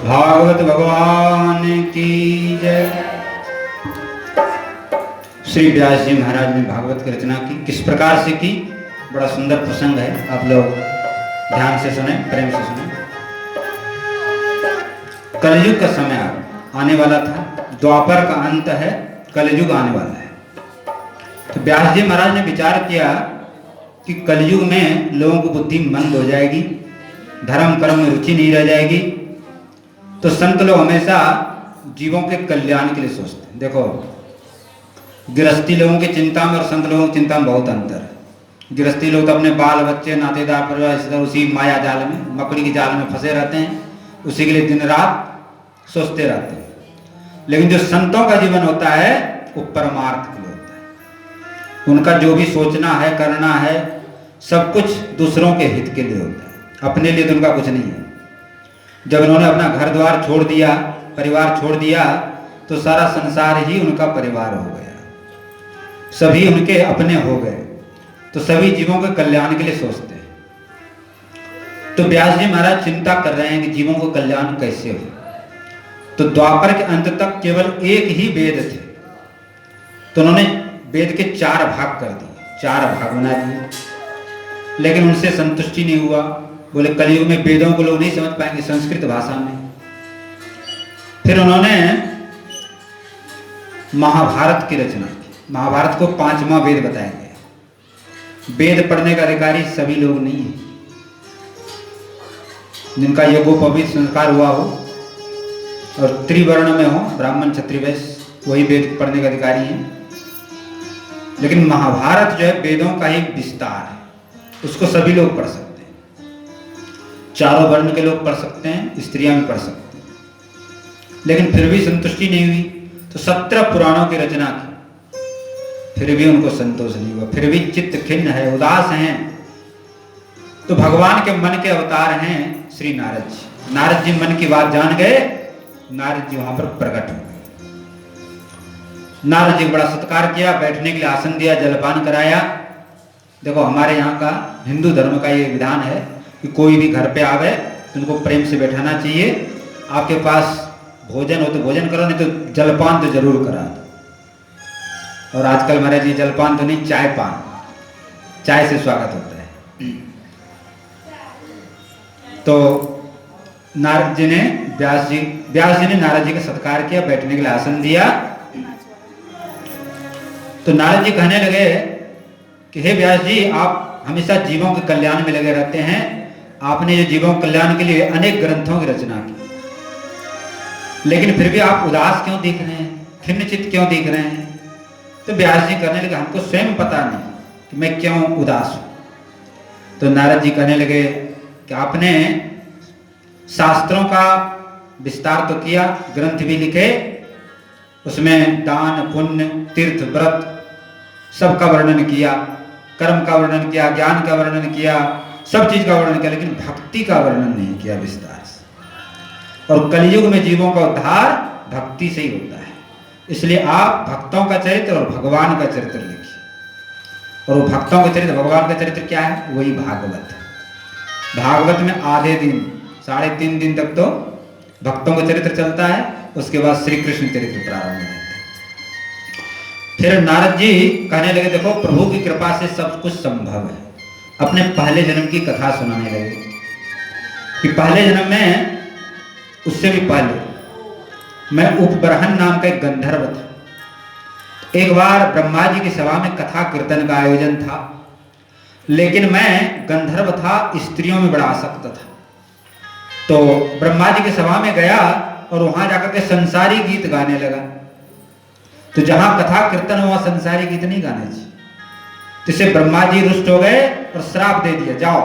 भागवत भगवान की जय। श्री व्यास जी महाराज ने भागवत की रचना की, किस प्रकार से की, बड़ा सुंदर प्रसंग है। आप लोग ध्यान से सुने, प्रेम से सुने। कलयुग का समय आने वाला था, द्वापर का अंत है, कलयुग आने वाला है। तो व्यास जी महाराज ने विचार किया कि कलयुग में लोगों की बुद्धि मंद हो जाएगी, धर्म कर्म में रुचि नहीं रह जाएगी। तो संत लोग हमेशा जीवों के कल्याण के लिए सोचते हैं। देखो, गृहस्थी लोगों की चिंता में और संत लोगों की चिंता में बहुत अंतर है। गृहस्थी लोग तो अपने बाल बच्चे नातेदार परिवार उसी माया जाल में, मकड़ी के जाल में फंसे रहते हैं, उसी के लिए दिन रात सोचते रहते हैं। लेकिन जो संतों का जीवन होता है वो परमार्थ के लिए होता है। उनका जो भी सोचना है, करना है, सब कुछ दूसरों के हित के लिए होता है, अपने लिए तो उनका कुछ नहीं है। जब उन्होंने अपना घर द्वार छोड़ दिया, परिवार छोड़ दिया, तो सारा संसार ही उनका परिवार हो गया, सभी उनके अपने हो गए। तो सभी जीवों के कल्याण के लिए सोचते हैं। तो व्यास जी महाराज चिंता कर रहे हैं कि जीवों को कल्याण कैसे हो। तो द्वापर के अंत तक केवल एक ही वेद थे, तो उन्होंने वेद के 4 भाग कर दिए, 4 भाग बना दिए। लेकिन उनसे संतुष्टि नहीं हुआ। बोले कलयुग में वेदों को लोग नहीं समझ पाएंगे संस्कृत भाषा में। फिर उन्होंने महाभारत की रचना की। महाभारत को 5वां वेद बताया गया। वेद पढ़ने का अधिकारी सभी लोग नहीं है। जिनका यज्ञोपवीत संस्कार हुआ हो और त्रिवर्ण में हो, ब्राह्मण क्षत्रिय वैश्य, वही वेद पढ़ने का अधिकारी है। लेकिन महाभारत जो है वेदों का ही विस्तार है, उसको सभी लोग पढ़ सकते हैं। चारों वर्ण के लोग पढ़ सकते हैं, स्त्रियां भी पढ़ सकती हैं। लेकिन फिर भी संतुष्टि नहीं हुई, तो 17 पुराणों की रचना की, फिर भी उनको संतोष नहीं हुआ। फिर भी चित्त खिन्न है, उदास हैं। तो भगवान के मन के अवतार हैं श्री नारद जी। नारद जी मन की बात जान गए, नारद जी वहां पर प्रकट हो गए। नारद जी बड़ा सत्कार किया, बैठने के लिए आसन दिया, जलपान कराया। देखो, हमारे यहाँ का हिंदू धर्म का ये विधान है कि कोई भी घर पे आवे तो उनको प्रेम से बैठाना चाहिए। आपके पास भोजन हो तो भोजन करो, नहीं तो जलपान तो जरूर करा दो। और आजकल महाराज जी जलपान तो नहीं, चाय पान, चाय से स्वागत होता है। तो नारद जी ने व्यास जी ने नारद जी का सत्कार किया, बैठने के लिए आसन दिया। तो नारद जी कहने लगे कि हे व्यास जी, आप हमेशा जीवों के कल्याण में लगे रहते हैं। आपने जो जीवों के कल्याण के लिए अनेक ग्रंथों की रचना की, लेकिन फिर भी आप उदास क्यों दिख रहे हैं, खिन्नचित्त क्यों दिख रहे हैं? तो व्यास जी कहने लगे, हमको स्वयं पता नहीं कि मैं क्यों उदास हूं। तो नारद जी कहने लगे कि आपने शास्त्रों का विस्तार तो किया, ग्रंथ भी लिखे, उसमें दान पुण्य तीर्थ व्रत सबका वर्णन किया, कर्म का वर्णन किया, ज्ञान का वर्णन किया, सब चीज का वर्णन किया, लेकिन भक्ति का वर्णन नहीं किया विस्तार से। और कलयुग में जीवों का उद्धार भक्ति से ही होता है। इसलिए आप भक्तों का चरित्र और भगवान का चरित्र लिखिए। और वो भक्तों का चरित्र, भगवान का चरित्र क्या है? वही भागवत है। भागवत में आधे दिन, 3.5 दिन तक तो भक्तों का चरित्र चलता है, उसके बाद श्री कृष्ण चरित्र प्रारंभ होता है। फिर नारद जी कहने लगे, देखो प्रभु की कृपा से सब कुछ संभव है। अपने पहले जन्म की कथा सुनाने लगे कि पहले जन्म में, उससे भी पहले मैं उपबरहन नाम का एक गंधर्व था। एक बार ब्रह्मा जी की सभा में कथा कीर्तन का आयोजन था, लेकिन मैं गंधर्व था, स्त्रियों में बड़ा आसक्त था। तो ब्रह्मा जी की सभा में गया और वहां जाकर के संसारी गीत गाने लगा। तो जहां कथा कीर्तन हुआ, संसारी गीत नहीं गाने चाहिए। तो इससे ब्रह्मा जी रुष्ट हो गए और श्राप दे दिया, जाओ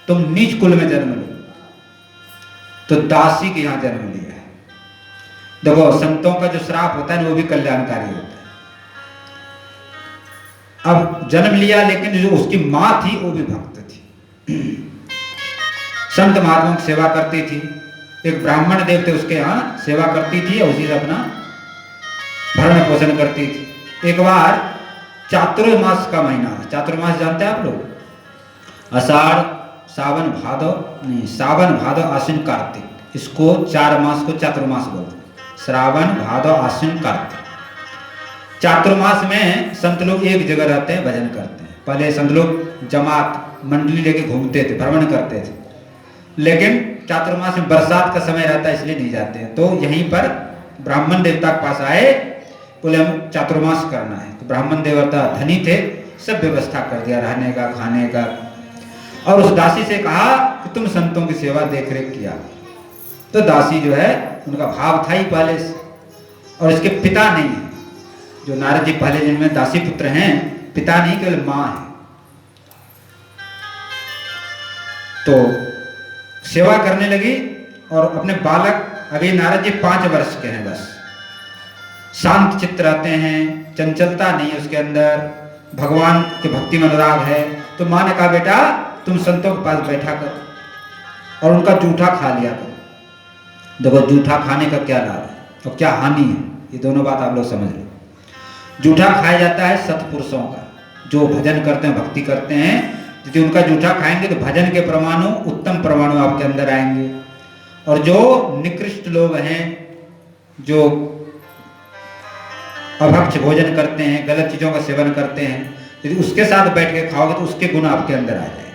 तुम नीच कुल में जन्म लो। तो दासी के यहां जन्म लिया है। देखो, संतों का जो श्राप होता है वो भी कल्याणकारी होता है। अब जन्म लिया, लेकिन जो उसकी मां थी वो भी भक्त थी, संत महात्माओं की सेवा करती थी। एक ब्राह्मण देव थे, उसके यहाँ सेवा करती थी और उसी से अपना भरण पोषण करती थी। एक बार चातुर्मास का महीना, चातुर्मास जानते हैं आप लोग? आषाढ़ सावन भादो, नहीं, सावन भादो आश्विन कार्तिक, इसको 4 मास को चातुर्मास बोलते हैं, श्रावण भादव आश्विन कार्तिक। चातुर्मास में संत लोग एक जगह रहते हैं, भजन करते हैं। पहले संत लोग जमात मंडली लेके घूमते थे, भ्रमण करते थे, लेकिन चातुर्मास में बरसात का समय रहता है इसलिए नहीं जाते हैं। तो यहीं पर ब्राह्मण देवता के पास आए, बोले हम चातुर्मास करना है। तो ब्राह्मण देवता धनी थे, सब व्यवस्था कर दिया, रहने का, खाने का। और उस दासी से कहा कि तुम संतों की सेवा देख रेख किया। तो दासी जो है, उनका भाव था ही पहले से, और इसके पिता नहीं है। जो नारद जी पहले जिनमें दासी पुत्र हैं, पिता नहीं केवल मां है। तो सेवा करने लगी और अपने बालक, अभी नारद जी 5 वर्ष के हैं बस, शांत चित्त रहते हैं, चंचलता नहीं है उसके अंदर, भगवान के भक्ति में अनुराग है। तो मां ने कहा बेटा तुम संतों के पास बैठा कर और उनका जूठा खा लिया कर। देखो जूठा खाने का क्या लाभ है और क्या हानि है, ये दोनों बात आप लोग समझ लो। जूठा खाया जाता है सत्पुरुषों का, जो भजन करते हैं, भक्ति करते हैं। यदि उनका जूठा खाएंगे तो भजन के परमाणु, उत्तम परमाणु आपके अंदर आएंगे। और जो निकृष्ट लोग हैं, जो अभक्ष भोजन करते हैं, गलत चीजों का सेवन करते हैं, यदि उसके साथ बैठ के खाओगे तो उसके गुण आपके अंदर आ जाए।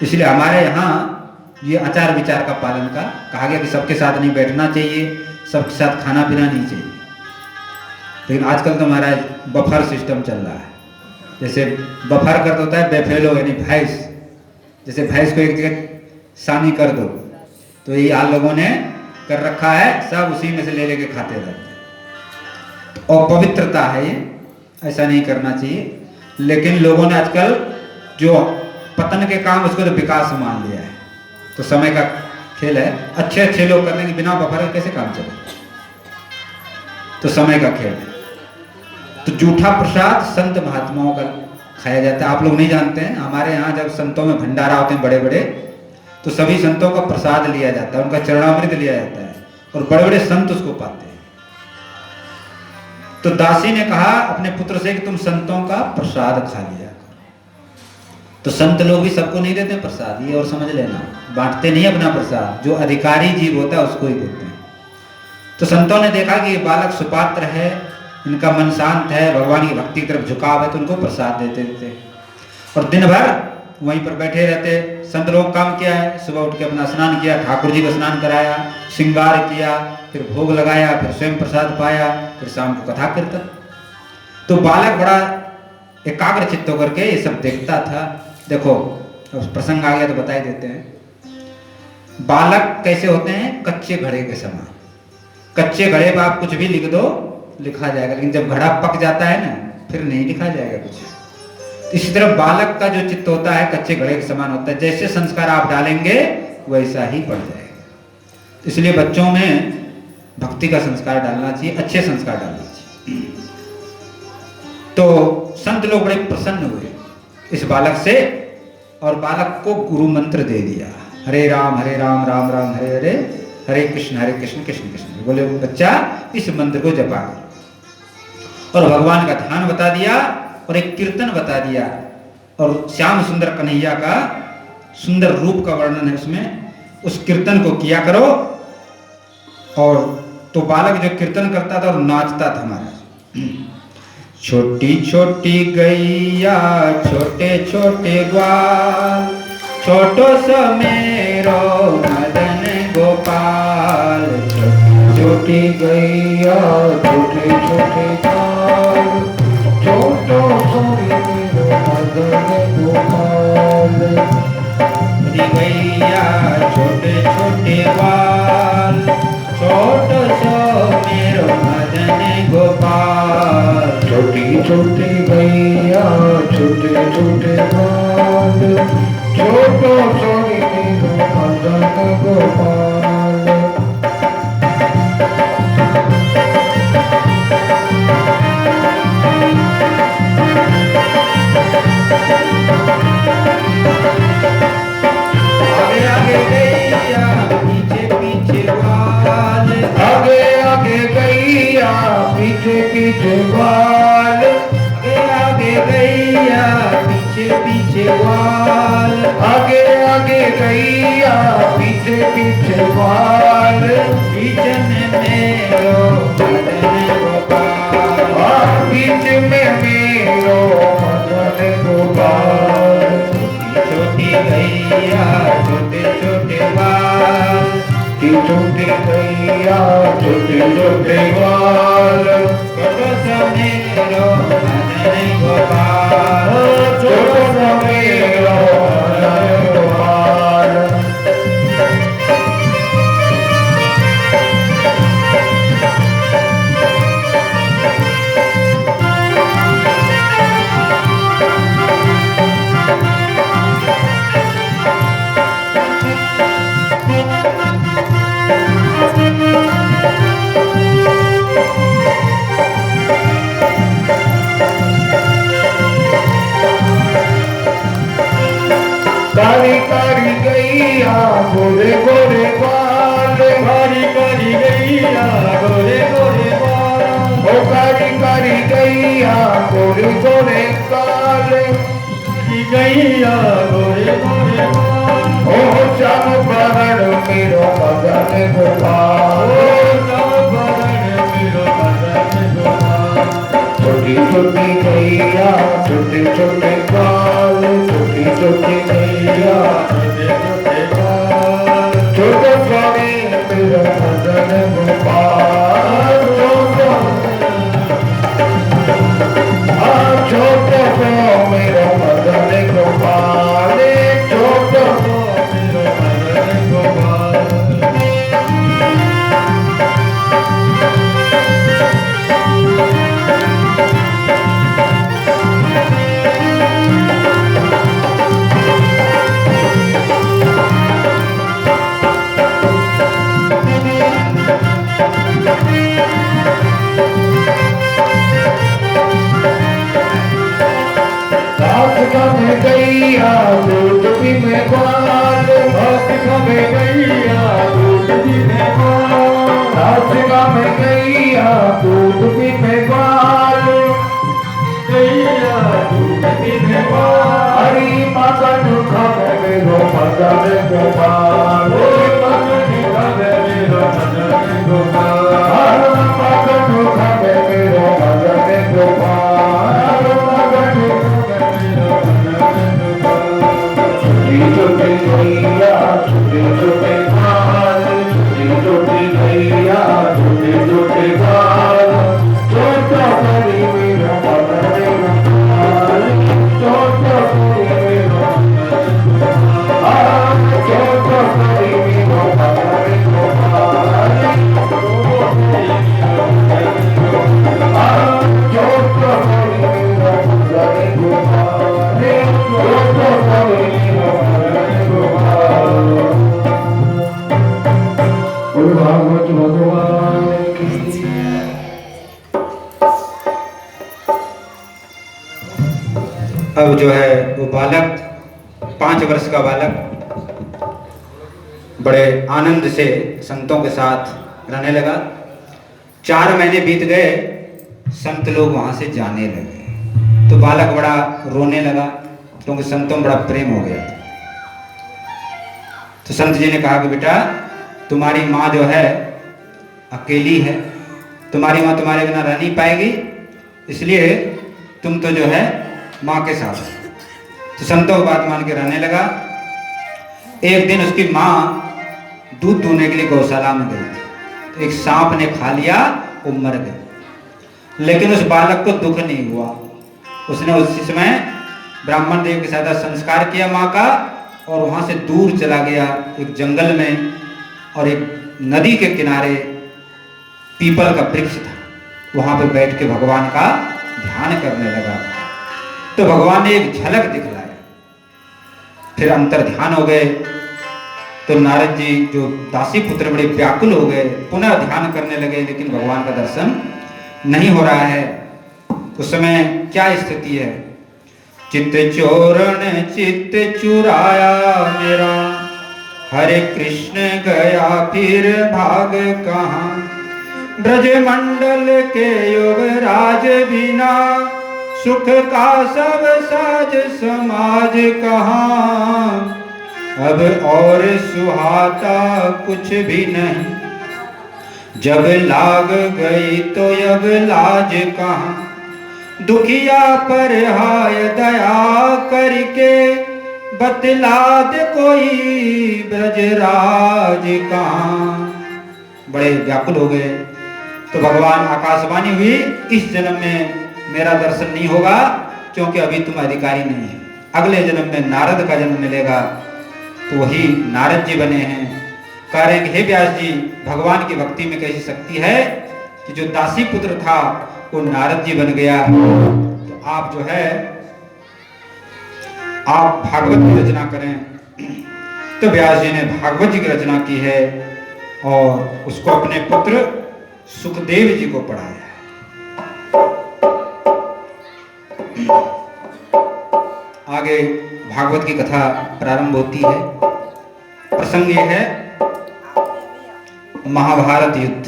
इसलिए हमारे यहाँ ये आचार विचार का पालन का कहा गया कि सबके साथ नहीं बैठना चाहिए, सबके साथ खाना पीना नहीं चाहिए। लेकिन आजकल तो हमारा बफर सिस्टम चल रहा है। जैसे बफर कर होता है बेफेलो, यानी भैंस, जैसे भैंस को एक जगह सानी कर दो, तो ये आप लोगों ने कर रखा है, सब उसी में से ले लेके खाते रहते हैं। और पवित्रता है ये, ऐसा नहीं करना चाहिए। लेकिन लोगों ने आजकल जो पतन के काम, उसको तो विकास मान लिया है। तो समय का खेल है, अच्छे अच्छे लोग करने के बिना बफर के कैसे काम चले, तो समय का खेल है। तो जूठा प्रसाद संत महात्माओं का खाया जाता है। आप लोग नहीं जानते हैं, हमारे यहाँ जब संतों में भंडारा होते हैं बड़े बड़े, तो सभी संतों का प्रसाद लिया जाता है, उनका चरणामृत लिया जाता है, और बड़े बड़े संत उसको पाते हैं। तो दासी ने कहा अपने पुत्र से कि तुम संतों का प्रसाद खा लिया। तो संत लोग भी सबको नहीं देते प्रसाद, ये और समझ लेना, बांटते नहीं अपना प्रसाद, जो अधिकारी जीव होता है उसको ही देते हैं। तो संतों ने देखा कि ये बालक सुपात्र है, इनका मन शांत है, भगवान की भक्ति की तरफ झुकाव है, तो उनको प्रसाद देते थे। और दिन भर वहीं पर बैठे रहते। संत लोग काम किया है, सुबह उठ के अपना स्नान किया, ठाकुर जी को स्नान कराया, श्रृंगार किया, फिर भोग लगाया, फिर स्वयं प्रसाद पाया, फिर शाम को कथा कीर्तन। तो बालक बड़ा एकाग्र चित्त होकर के ये सब देखता था। देखो प्रसंग आ गया तो बता ही देते हैं। बालक कैसे होते हैं, कच्चे घड़े के समान। कच्चे घड़े पर आप कुछ भी लिख दो, लिखा जाएगा, लेकिन जब घड़ा पक जाता है ना, फिर नहीं लिखा जाएगा कुछ। इसी तरह बालक का जो चित्त होता है कच्चे घड़े के समान होता है, जैसे संस्कार आप डालेंगे वैसा ही पड़ जाएगा। इसलिए बच्चों में भक्ति का संस्कार डालना चाहिए, अच्छे संस्कार डालना चाहिए। तो संत लोग बड़े प्रसन्न हुए इस बालक से, और बालक को गुरु मंत्र दे दिया, हरे राम राम राम हरे हरे, हरे कृष्ण कृष्ण कृष्ण। बोले बच्चा इस मंत्र को जपा कर, और भगवान का ध्यान बता दिया, और एक कीर्तन बता दिया, और श्याम सुंदर कन्हैया का सुंदर रूप का वर्णन है उसमें, उस कीर्तन को किया करो। और तो बालक जो कीर्तन करता था और नाचता था महाराज। छोटी छोटी गैया छोटे छोटे ग्वाल, छोटो सो मेरो मदन गोपाल। छोटी गैया छोटे छोटे ग्वाल, छोटो सो मेरो मदन गोपाल। गैया छोटे छोटे ग्वाल, छोटो सो मेरो मदन गोपाल। छोटी छोटी गैया छोटे छोटे ग्वाल, छोटो सो मेरो मदन गोपाल। आगे आगे गैया पीछे पीछे ग्वाल, आगे आगे गैया पीछे पीछे ग्वाल। आगे आगे गैया पीछे पीछे ग्वाल, आगे आगे गैया पीछे पीछे बाल बीच में मेरो मदन गोपाल, बीच में मेरो मदन गोपाल। छोटी गैया छोटे छोटे बाल, छोटे गैया छोटे छोटे बाल, छोटो सा मेरो मदन गोपाल, छोटो सा मेरो मदन गोपाल। कारी कारी गैया गोरे गोरे बाल, कारी कारी गैया गोरे गोरे बाल, ओ कारी कारी गैया गोरे गोरे बाल, गैया गोरे गोरे बाल, ओ श्याम बरण मेरो मदन गोपाल, मेरो मदन गोपाल। छोटी छोटी गैया छोटे छोटे बाल, छोटी छोटी गैया छोटे छोटे बाल, छोटे स्वामी मेरो मदन गोपाल, छोटे सो मेरो मदन गोपाल, छोटे सो मेरो मदन गोपाल। में गैया दूध भी में ग्वाल, में गैया दूध भी में ग्वाल, में गैया दूध भी में ग्वाल, गैया दूध भी में ग्वाल, हरी मगन खावे मेरो मदन गोपाल, मगन खावे मेरो मदन गोपाल, मगन खावे मेरो मदन गोपाल, मगन छोटे गैया छोटे छोटे बाल, छोटे गैया छोटे छोटे बाल, छोटा करी मेरो मदन गोपाल, छोटा करी मेरो छोटा करी मेरो मदन गोपाल, छोटा करी मेरो मदन गोपाल, छोटा करी मेरो भागवत भगवान की। अब जो है वो बालक 5 वर्ष का बालक बड़े आनंद से संतों के साथ रहने लगा। 4 महीने बीत गए, संत लोग वहां से जाने लगे, तो बालक बड़ा रोने लगा क्योंकि संतों में बड़ा प्रेम हो गया। तो संत जी ने कहा कि बेटा तुम्हारी माँ जो है अकेली है, तुम्हारी माँ तुम्हारे बिना रह नहीं पाएगी, इसलिए तुम तो जो है माँ के साथ हो। तो संतों की बात मान के रहने लगा। एक दिन उसकी माँ दूध दूहने के लिए गौशाला में गई थी, तो एक सांप ने खा लिया, वो मर गई। लेकिन उस बालक को दुख नहीं हुआ। उसने उसी समय ब्राह्मण देव के साथ संस्कार किया माँ का, और वहां से दूर चला गया एक जंगल में, और एक नदी के किनारे पीपल का वृक्ष था, वहां पे बैठ के भगवान का ध्यान करने लगा। तो भगवान ने एक झलक दिखलाया, फिर अंतर ध्यान हो गए। तो नारद जी जो दासी पुत्र बड़े व्याकुल हो गए, पुनः ध्यान करने लगे, लेकिन भगवान का दर्शन नहीं हो रहा है। उस समय क्या स्थिति है? चित्त चोरण चित्त चुराया मेरा, हरे कृष्ण गया फिर भाग कहाँ। ब्रज मंडल के युवराज बिना, सुख का सब साज समाज कहाँ। अब और सुहाता कुछ भी नहीं, जब लाग गई तो अब लाज कहाँ। दुखिया पर हाय दया करके, बतला दे कोई ब्रजराज कहाँ। बड़े व्याकुल हो गए तो भगवान आकाशवाणी हुई, इस जन्म में मेरा दर्शन नहीं होगा क्योंकि अभी तुम अधिकारी नहीं है, अगले जन्म में नारद का जन्म मिलेगा। तो वही नारद जी बने हैं। कह रहे हैं कि हे व्यास जी, भगवान की भक्ति में कैसी शक्ति है कि जो दासी पुत्र था वो नारद जी बन गया। तो आप जो है आप भागवत की रचना करें। तो व्यास जी ने भागवत जी की रचना की है और उसको अपने पुत्र सुखदेव जी को पढ़ाया है। आगे भागवत की कथा प्रारंभ होती है। प्रसंग यह है, महाभारत युद्ध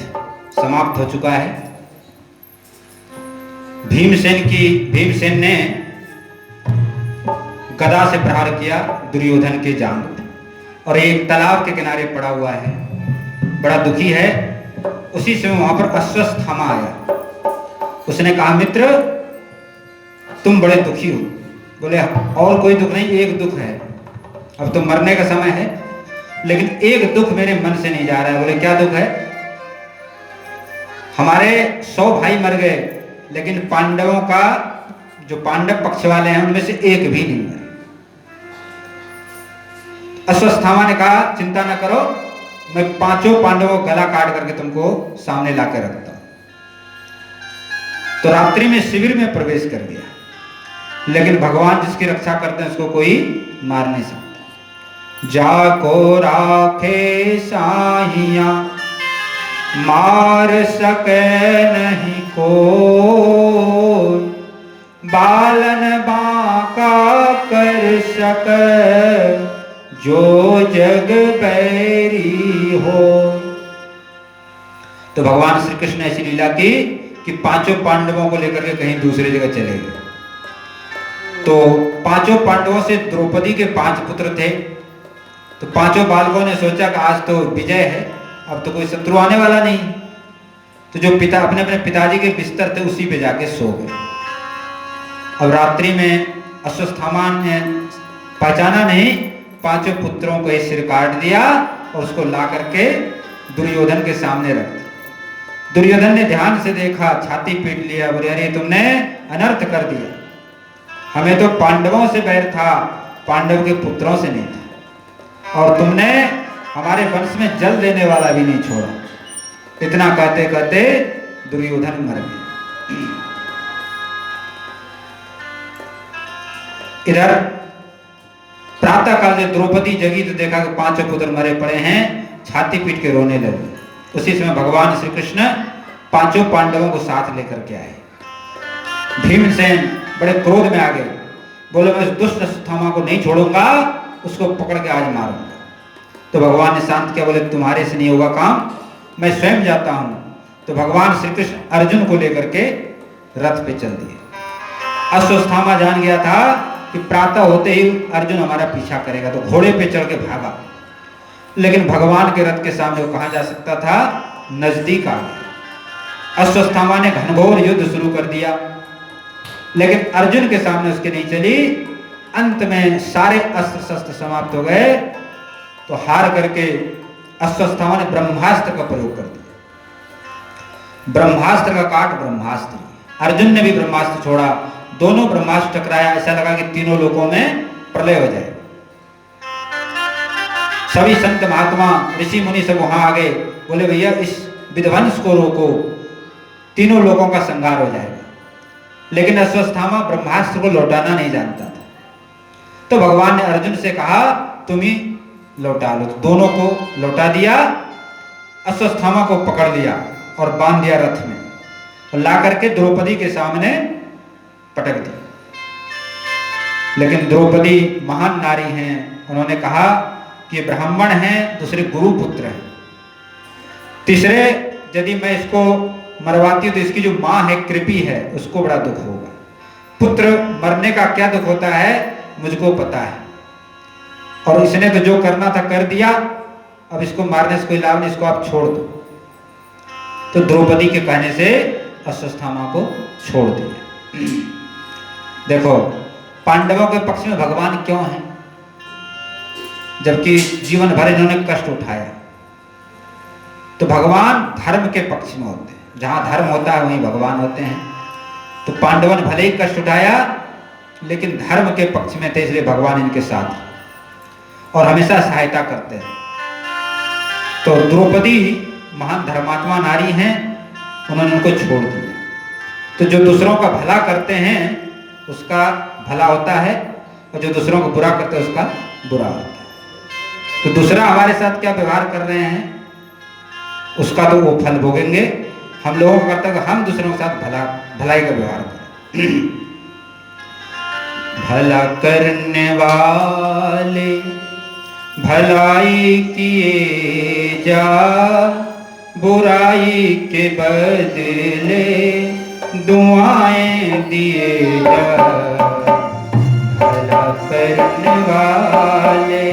समाप्त हो चुका है। भीमसेन ने गदा से प्रहार किया दुर्योधन के जांघ पे, और एक तालाब के किनारे पड़ा हुआ है, बड़ा दुखी है। उसी समय वहां पर अश्वत्थामा आया। उसने कहा, मित्र तुम बड़े दुखी हो। बोले, और कोई दुख नहीं, एक दुख है, अब तो मरने का समय है, लेकिन एक दुख मेरे मन से नहीं जा रहा है। बोले, क्या दुख है? हमारे 100 भाई मर गए, लेकिन पांडवों का जो पांडव पक्ष वाले हैं उनमें से एक भी नहीं मरे। अश्वत्थामा ने कहा, चिंता न करो, मैं 5 पांडवों को गला काट करके तुमको सामने लाकर रखता हूं। तो रात्रि में शिविर में प्रवेश कर गया, लेकिन भगवान जिसकी रक्षा करते हैं उसको कोई मार नहीं सकता। जाको राखे साहिया, मार सके नहीं कोई, बालन बांका कर सके जो जग बैरी हो। तो भगवान श्री कृष्ण ने ऐसी लीला की कि 5 पांडवों को लेकर के कहीं दूसरी जगह चले गए। तो 5 पांडवों से द्रौपदी के 5 पुत्र थे। तो 5 बालकों ने सोचा कि आज तो विजय है, अब तो कोई शत्रु आने वाला नहीं। तो जो पिता अपने अपने पिताजी के बिस्तर थे उसी पे जाके सो गए। अब रात्रि में अश्वत्थामा ने पहचाना नहीं, 5 पुत्रों को सिर काट दिया और उसको ला करके दुर्योधन के सामने रख दिया। दुर्योधन ने ध्यान से देखा, छाती पीट लिया, बोले, अरे तुमने अनर्थ कर दिया, हमें तो पांडवों से बैर था, पांडव के पुत्रों से नहीं था, और तुमने हमारे वंश में जल देने वाला भी नहीं छोड़ा। इतना कहते कहते दुर्योधन मर गया। इधर प्रातः काल से द्रौपदी जगी तो देखा कि 5 पुत्र मरे पड़े हैं, छाती पीट के रोने लगे। उसी समय भगवान श्री कृष्ण 5 पांडवों को साथ लेकर के आए। भीमसेन बड़े क्रोध में आ गए, बोले, मैं उस दुष्ट अश्वत्थामा को नहीं छोड़ूंगा, उसको पकड़ के आज मारूंगा। तो भगवान ने शांत किया, बोले, तुम्हारे से नहीं होगा काम, मैं स्वयं जाता हूं। तो भगवान श्री कृष्ण अर्जुन को लेकर के रथ पे चल दिए। अश्वत्थामा जान गया था कि प्रातः होते ही अर्जुन हमारा पीछा करेगा, तो घोड़े पे चढ़ के भागा। लेकिन भगवान के रथ के सामने वो कहां जा सकता था, नजदीक आ गया। अश्वत्थामा ने घनघोर युद्ध शुरू कर दिया, लेकिन अर्जुन के सामने उसके नहीं चली। अंत में सारे अस्त्र शस्त्र समाप्त हो गए। तो हार करके अश्वत्थामा ने ब्रह्मास्त्र का प्रयोग कर दिया। ब्रह्मास्त्र का काट ब्रह्मास्त्र, अर्जुन ने भी ब्रह्मास्त्र छोड़ा, दोनों ब्रह्मास्त्र टकराया, ऐसा लगा कि तीनों लोकों में प्रलय हो जाए। सभी संत महात्मा ऋषि मुनि सब वहां आ गए, बोले, भैया इस विध्वंस को रोको, तीनों लोगों का संहार हो जाएगा। लेकिन अश्वत्थामा ब्रह्मास्त्र को लौटाना नहीं जानता था। तो भगवान ने अर्जुन से कहा, तुम ही लौटा लो। दोनों को लौटा दिया, अश्वत्थामा को पकड़ लिया और बांध दिया रथ में, और ला करके द्रौपदी के सामने पटक दी। लेकिन द्रौपदी महान नारी हैं, उन्होंने कहा कि ब्राह्मण हैं, दूसरे गुरु पुत्र हैं, तीसरे यदि मैं इसको मरवाती हूं तो इसकी जो मां है कृपी है उसको बड़ा दुख होगा। पुत्र मरने का क्या दुख होता है मुझको पता है। और इसने तो जो करना था कर दिया, अब इसको मारने से कोई लाभ नहीं, इसको आप छोड़ दो। तो द्रौपदी के कहने से अश्वत्थामा को छोड़ दिया। देखो पांडवों के पक्ष में भगवान क्यों है, जबकि जीवन भर इन्होंने कष्ट उठाया। तो भगवान धर्म के पक्ष में होते हैं, जहां धर्म होता है वहीं भगवान होते हैं। तो पांडवों ने भले ही कष्ट उठाया लेकिन धर्म के पक्ष में थे, इसलिए भगवान इनके साथ और हमेशा सहायता करते हैं। तो द्रौपदी महान धर्मात्मा नारी हैं, उन्होंने उनको छोड़ दिया। तो जो दूसरों का भला करते हैं उसका भला होता है, और जो दूसरों को बुरा करते हैं उसका बुरा होता है। तो दूसरा हमारे साथ क्या व्यवहार कर रहे हैं उसका तो वो फल भोगेंगे। हम लोगों का कर्तव्य हम दूसरों के साथ भलाई का व्यवहार करें। भला करने वाले भलाई किए जा, बुराई के बदले दुआएं दिए जा। भला करने वाले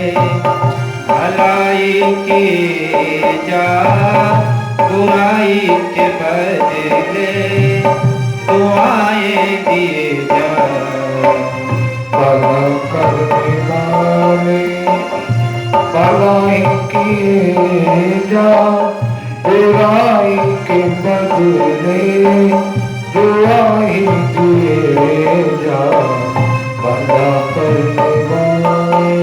भलाई किए जा, बुराई के बदले दुआएं दिए जा। भला करने वाले भलाई किए जा, बुराई के बदले दुआई दिए जा। भला करने वाले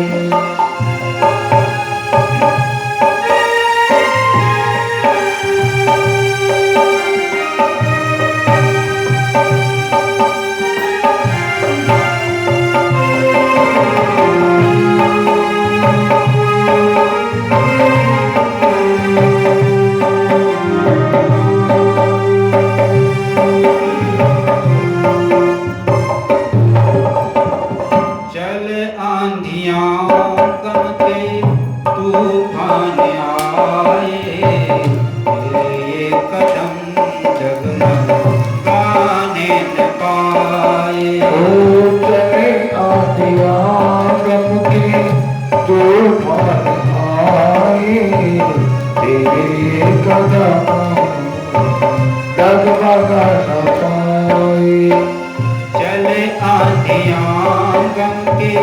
चले आंधियां गम के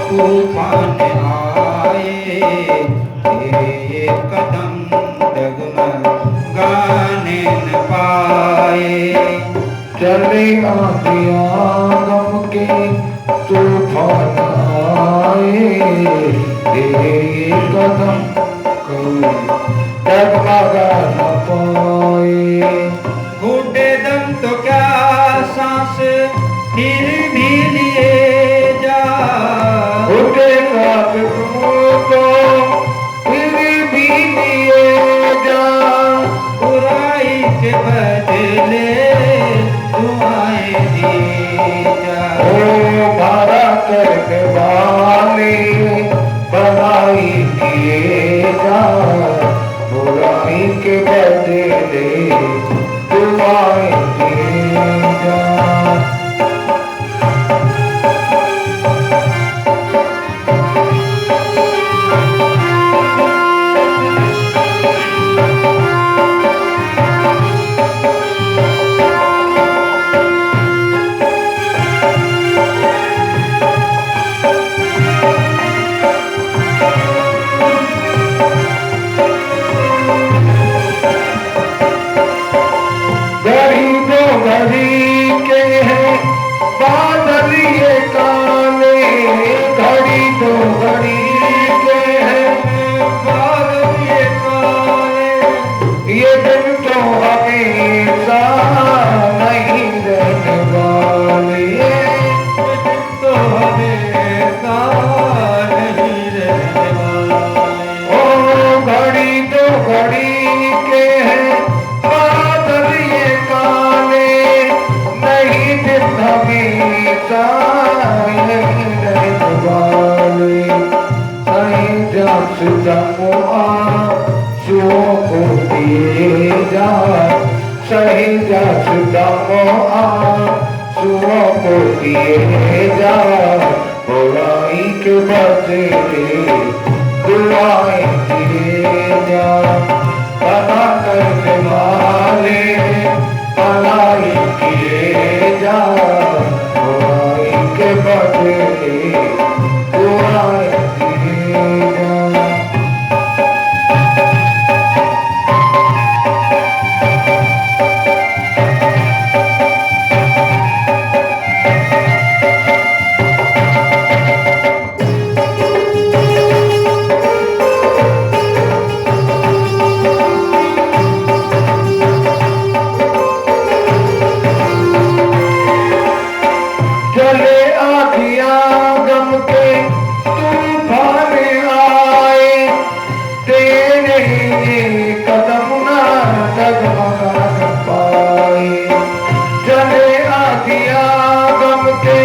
तूफान आए, तेरे कदम डगमगाने न पाए। चले आंधियां गम के तूफान आए, तेरे कदम डगमगा न पाए। घुटे दम तो क्या सांस फिर भी लिए जा, घुटे दम तो फिर भी लिए जा। बुराई के बदले दुआएं दिए जा। ओ भला करने वाले भलाई किए जा, बुराई के बदले दुआएं दिए जा। सही जस दमो आ सुओ को दिए जा, बुराई के बदले दुआएं दिए जा, भला करने वाले भलाई किए जा, बुराई के बदले दुआएं दिए जा। चले आधिया गम के तूफान आए, तेरे कदम ना डगमगा पाए। चले आधिया गम के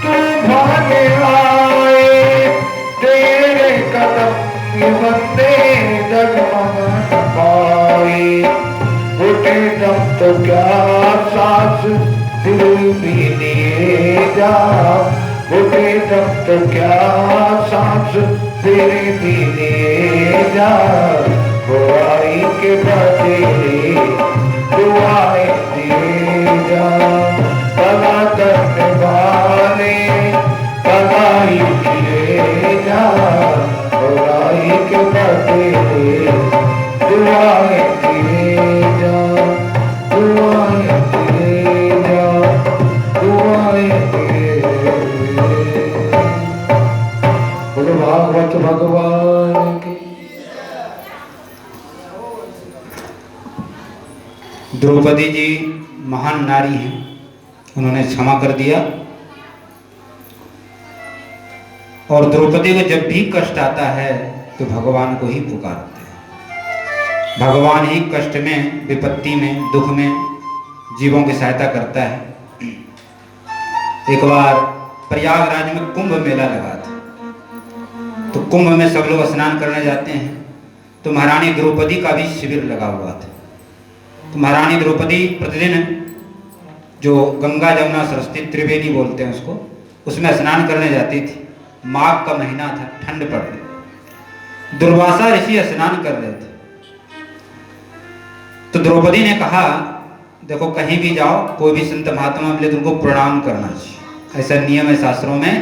तूफान आए, तेरे कदम ये बंदे डगमगा पाए। उठे दम तो क्या सांस दिल भी लिए जा, उठे दम तो क्या सांस दिल भी लिए जा, बुराई के बदले दुआएं दिए जा, भला करने वाले भलाई किए जा, बुराई के बदले दुआएं दिए जा, दुआएं दिए जा, दुआएं दिए। बोलो भागवत भगवान की। द्रौपदी जी महान नारी हैं, उन्होंने क्षमा कर दिया। और द्रौपदी को जब भी कष्ट आता है तो भगवान को ही पुकारते हैं। भगवान ही कष्ट में, विपत्ति में, दुख में जीवों की सहायता करता है। एक बार प्रयागराज में कुंभ मेला लगा था, तो कुंभ में सब लोग स्नान करने जाते हैं, तो महारानी द्रौपदी का भी शिविर लगा हुआ था। तो महारानी द्रौपदी प्रतिदिन जो गंगा जमुना सरस्वती त्रिवेणी बोलते हैं उसको, उसमें स्नान करने जाती थी। माघ का महीना था, ठंड पड़ रही, दुर्वासा ऋषि स्नान कर रहे थे। तो द्रौपदी ने कहा, देखो कहीं भी जाओ, कोई भी संत महात्मा मिले तो उनको प्रणाम करना चाहिए। ऐसा नियम है शास्त्रों में,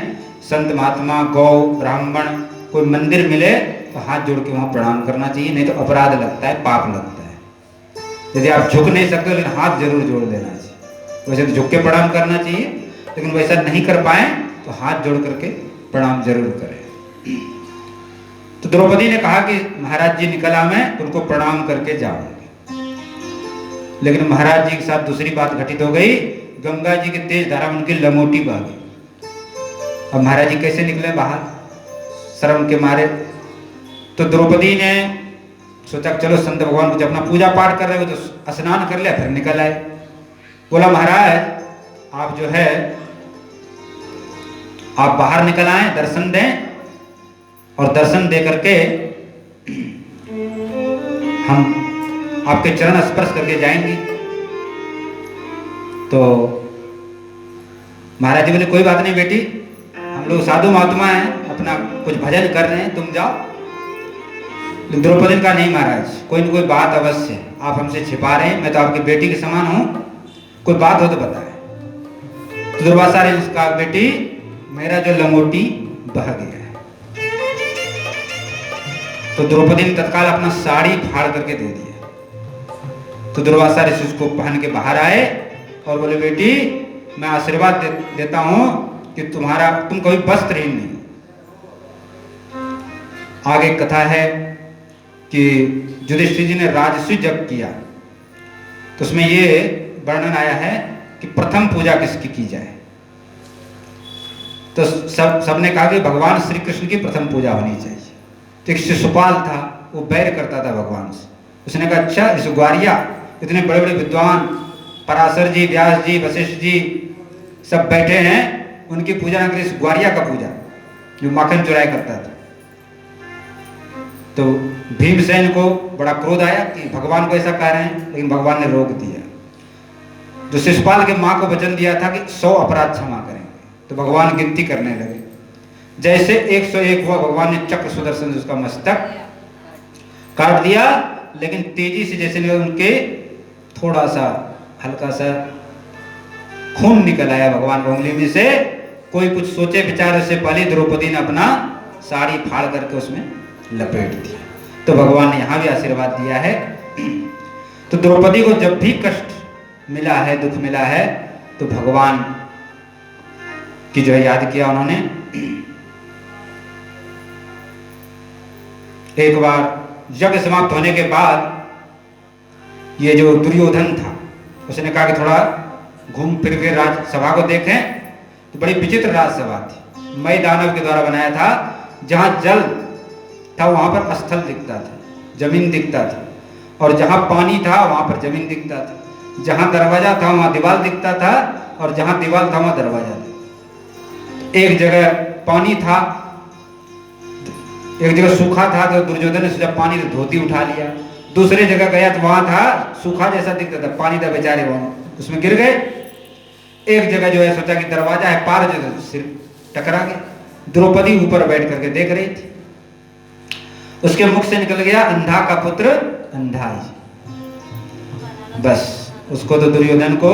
संत महात्मा, गौ, ब्राह्मण, कोई मंदिर मिले तो हाथ जोड़ के वहां प्रणाम करना चाहिए, नहीं तो अपराध लगता है, पाप लगता है। यदि आप झुक नहीं सकते लेकिन हाथ जरूर जोड़ देना चाहिए। वैसे तो झुक के प्रणाम करना चाहिए, लेकिन वैसा नहीं कर पाए तो हाथ जोड़ करके प्रणाम जरूर करें। तो द्रौपदी ने कहा कि महाराज जी निकला मैं, उनको प्रणाम करके जाऊंगी। लेकिन महाराज जी के साथ दूसरी बात घटित हो गई। गंगा जी की तेज धारा में उनकी लंगोटी बह गई। अब महाराज जी कैसे निकले बाहर शर्म के मारे? तो द्रौपदी ने सोचा चलो संत भगवान कुछ अपना पूजा पाठ कर रहे हो तो स्नान कर लिया, फिर निकल आए। बोला महाराज आप जो है आप बाहर निकल आए, दर्शन दें, और दर्शन दे करके हम आपके चरण स्पर्श करके जाएंगे। तो महाराज जी बोले कोई बात नहीं बेटी, हम लोग साधु महात्मा हैं, अपना कुछ भजन कर रहे हैं, तुम जाओ। लेकिन द्रौपदी का नहीं महाराज, कोई न कोई बात अवश्य है, आप हमसे छिपा रहे हैं, मैं तो आपकी बेटी के समान हूं, कोई बात हो तो बताए। तो दुर्वासा ने उसका, बेटी मेरा जो लंगोटी बह गया है। तो द्रौपदी ने तत्काल अपना साड़ी फाड़ करके दे दिया। तो दुर्वासा ऋषि उसको पहन के बाहर आए और बोले बेटी मैं आशीर्वाद देता हूं कि तुम कभी वस्त्रहीन नहीं। आगे कथा है कि युधिष्ठिर जी ने राजस्व यज्ञ किया, तो उसमें ये वर्णन आया है कि प्रथम पूजा किसकी की जाए। तो सबने कहा कि भगवान श्री कृष्ण की प्रथम पूजा होनी चाहिए। तो एक शिशुपाल था, वो बैर करता था भगवान से। उसने कहा अच्छा इस ग्वारिया, इतने बड़े बड़े विद्वान पराशर जी, व्यास जी, वशिष्ठ जी सब बैठे हैं, उनकी पूजा न करें, इस ग्वारिया का पूजा जो माखन चुराया करता था। तो भीमसेन को बड़ा क्रोध आया कि भगवान को ऐसा कह रहे हैं, लेकिन भगवान ने रोक दिया। जो शिशुपाल के माँ को वचन दिया था कि 100 अपराध क्षमा करेंगे, तो भगवान गिनती करने लगे। जैसे 101 हुआ, भगवान ने चक्र सुदर्शन से उसका मस्तक काट दिया। लेकिन तेजी से जैसे उनके थोड़ा सा हल्का सा खून निकल आया भगवान की उंगली में से। कोई कुछ सोचे विचार से पहले द्रौपदी ने अपना साड़ी फाड़ करके उसमें लपेट दिया। तो भगवान ने यहाँ भी आशीर्वाद दिया है। तो द्रौपदी को जब भी कष्ट मिला है, दुख मिला है, तो भगवान की जो है याद किया उन्होंने। एक बार यज्ञ समाप्त होने के बाद ये जो दुर्योधन था उसने कहा कि थोड़ा घूम फिर के राजसभा को देखें। तो बड़ी विचित्र राजसभा थी, मई दानव के द्वारा बनाया था। जहां जल था वहां पर स्थल दिखता था, जमीन दिखता था, और जहां पानी था वहां पर जमीन दिखता था। जहां दरवाजा था वहां दीवार दिखता था, और जहां दीवार था वहां दरवाजा था। एक जगह पानी था, एक जगह सूखा था, तो दुर्योधन ने सोचा पानी से धोती उठा लिया। दूसरे जगह गया तो वहां था सूखा जैसा दिखता था, पानी था, बेचारे वहां उसमें गिर गए। एक जगह जो है सोचा कि दरवाजा है, पार जो सिर टकरा गया। द्रौपदी ऊपर बैठ करके देख रही थी, उसके मुख से निकल गया अंधा का पुत्र अंधा ही। बस उसको तो दुर्योधन को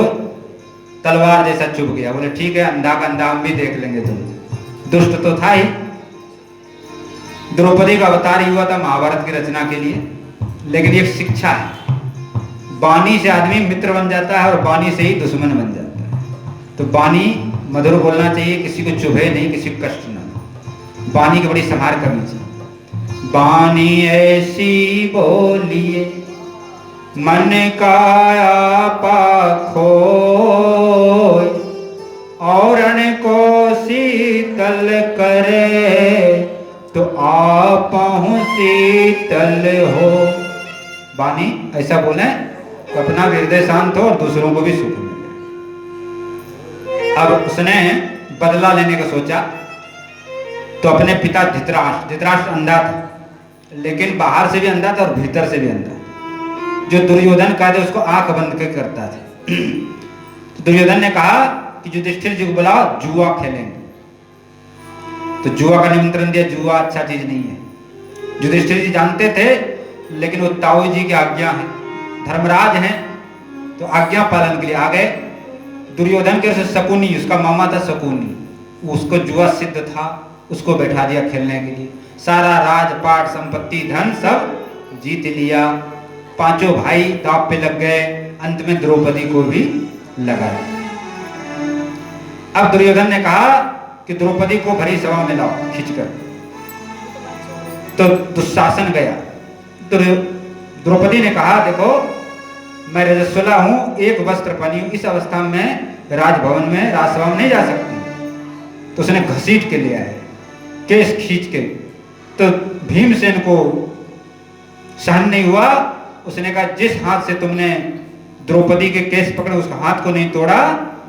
तलवार जैसा चुभ गया। बोले ठीक है, अंधा का अंधा हम भी देख लेंगे। तुम दुष्ट तो था ही। द्रौपदी का अवतार ही हुआ था महाभारत की रचना के लिए। लेकिन एक शिक्षा है, वाणी से आदमी मित्र बन जाता है और वाणी से ही दुश्मन बन जाता है। तो वाणी मधुर बोलना चाहिए, किसी को चुभे नहीं, किसी को कष्ट ना। वाणी की बड़ी संभार करनी चाहिए। वाणी ऐसी बोलिए मन का आपा खोय, औरण को शीतल करे तो आपहु शीतल हो। वाणी ऐसा बोले तो अपना हृदय शांत हो और दूसरों को भी सुख मिले। अब उसने बदला लेने का सोचा, तो अपने पिता धृतराष्ट्र अंधा था, लेकिन बाहर से भी अंधा था और भीतर से भी अंधा। जो दुर्योधन का था उसको आंख बंद कर करता था। तो दुर्योधन ने कहा कि युधिष्ठिर जी को बुलाओ, जुआ खेलेंगे। तो जुआ का निमंत्रण दिया। जुआ अच्छा चीज नहीं है, युधिष्ठिर जी जानते थे, लेकिन वो ताऊ जी की आज्ञा है, धर्मराज हैं, तो आज्ञा पालन के लिए आ गए। दुर्योधन के से शकुनी, उसका मामा था शकुनी, उसको जुआ सिद्ध था, उसको बैठा दिया खेलने के लिए। सारा राजपाट संपत्ति धन सब जीत लिया। पांचों भाई दांव पे लग गए, अंत में द्रौपदी को भी लगाया। अब दुर्योधन ने कहा कि द्रौपदी को भरी सभा में लाओ खींचकर। तो दुशासन गया। तो द्रौपदी ने कहा देखो मैं रजस्वला हूं, एक वस्त्र पहनी हूं, इस अवस्था में राजभवन में राजसभा में नहीं जा सकती। तो उसने घसीट के ले आए, केस खींच के। तो भीमसेन को सहन नहीं हुआ। उसने कहा जिस हाथ से तुमने द्रौपदी के केस पकड़े उस हाथ को नहीं तोड़ा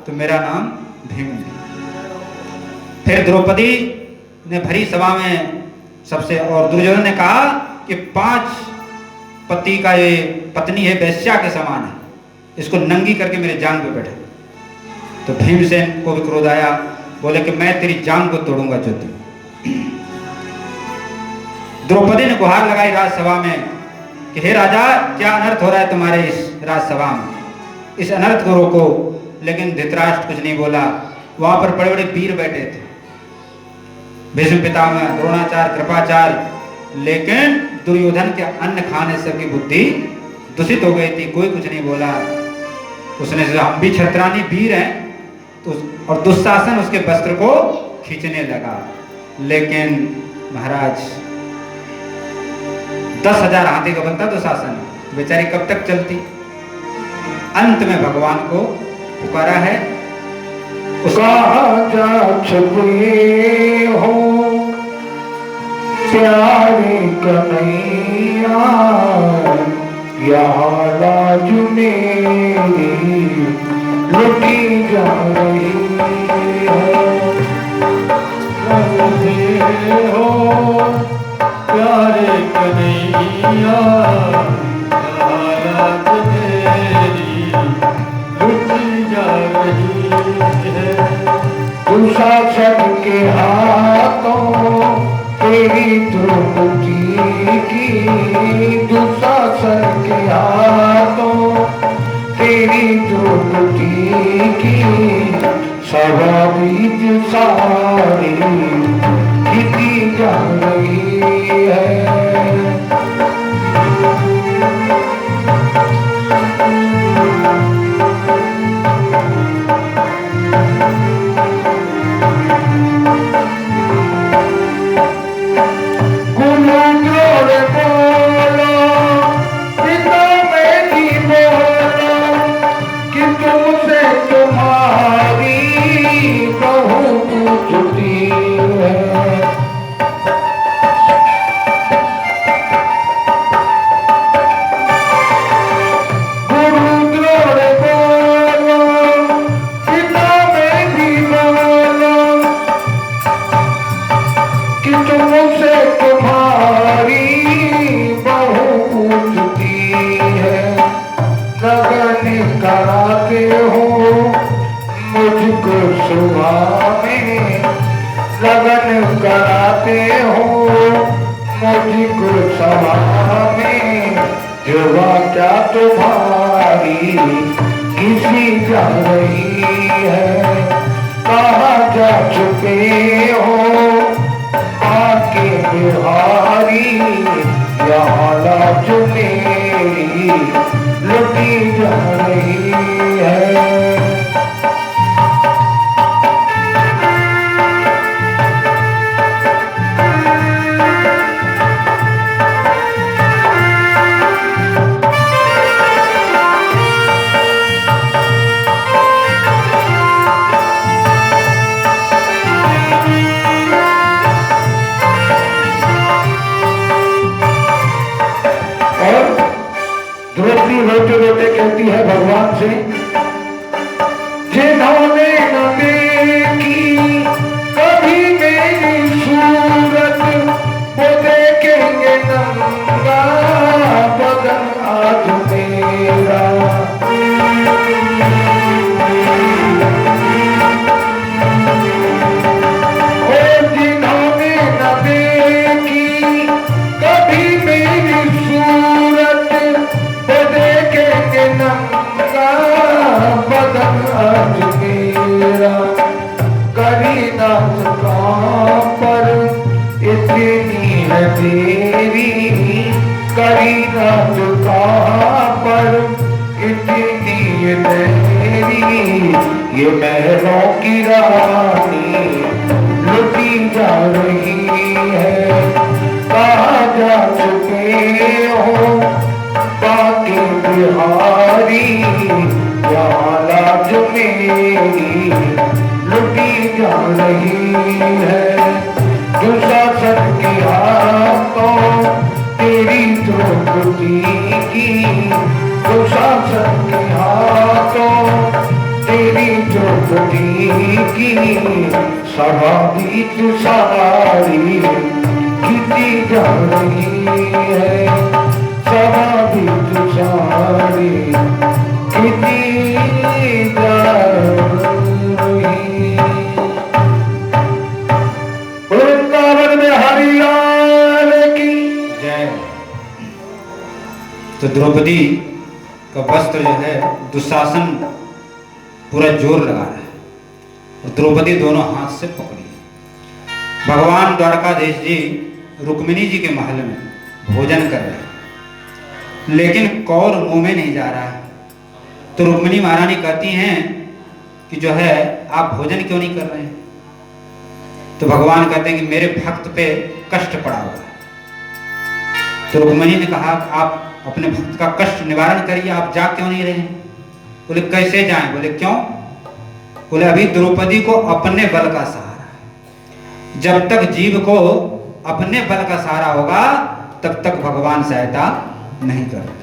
तो मेरा नाम भीम नहीं। फिर द्रौपदी ने भरी सभा में सबसे, और दुर्योधन ने कहा कि 5 पति का ये पत्नी है, वैश्या के समान है, इसको नंगी करके मेरे जांग पे बैठा। तो भीमसेन को भी क्रोध आया, बोले कि मैं तेरी जांग को तोड़ूंगा जो तू। द्रौपदी ने गुहार लगाई राजसभा में कि हे राजा, क्या अनर्थ हो रहा है तुम्हारे इस राजसभा में, इस अनर्थ को रोको। लेकिन धृतराष्ट्र कुछ नहीं बोला। वहां पर बड़े बड़े वीर बैठे थे, भीष्म पितामह, द्रोणाचार्य, कृपाचार्य। लेकिन दुर्योधन के अन्न खाने से सबकी बुद्धि दूषित हो गई थी, कोई कुछ नहीं बोला। उसने सोचा हम भी छत्रानी वीर हैं, तो और दुशासन उसके वस्त्र को खींचने लगा। लेकिन महाराज 10,000 हाथी का बनता दुशासन, बेचारी कब तक चलती। अंत में भगवान को पुकारा है। कहाँ जा छुपे हो प्यारे कन्हैया, यहाँ लाज मेरी लुटी जा रही हो प्यारे कन्हैया, हालत मेरी लुटी जा रही है। दुशासन के हाथों की सभा बीच सारी की जा रही है। कराते हो मुझको सुहाने, लगन कराते हो मुझको सुहाने, जुआ क्या तुम्हारी किसी जा रही है। कहाँ जा चुके हो आके बिहारी, यहाँ लाज मेरी लुटी जा रही है। द्रौपदी रोते रोते कहती है भगवान से, जिन्होंने न देखी कभी मेरी सूरत, वो देखेंगे नंगा बदन आज मेरा। जिन्होंने न देखी कभी मेरी सूरत, नंगा बदन आज मेरा। करीना कहाँ पर इतनी है तेरी, करीना कहाँ पर इतनी है तेरी, ये महलों की रानी लुटी जा रही है। कहाँ जा चुके हो बाकी बिहारी, यहाँ लाज मेरी लुटी जा रही है। दुशासन के हाथों तेरी द्रौपदी की, दुशासन के हाथों तेरी द्रौपदी की सभा बीच सारी खींची जा रही है। सभा बीच सारी खींची जा रही। वृंदावन में हरि लाल की जय। तो द्रौपदी का वस्त्र जो है दुशासन पूरा जोर लगा रहा है और द्रौपदी दोनों हाथ से पकड़ी। भगवान द्वारकाधीश जी रुक्मिणी जी के महल में भोजन कर रहे हैं, लेकिन कौर मुंह में नहीं जा रहा है। तो रुक्मिणी महारानी कहती हैं कि जो है आप भोजन क्यों नहीं कर रहे हैं। तो भगवान कहते हैं कि मेरे भक्त पे कष्ट पड़ा हुआ है। तो रुक्मिणी ने कहा आप अपने भक्त का कष्ट निवारण करिए, आप जा क्यों नहीं रहे हैं। बोले कैसे जाएं। बोले क्यों। बोले अभी द्रौपदी को अपने बल का सहारा है, जब तक जीव को अपने बल का सहारा होगा तब तक भगवान सहायता नहीं करते।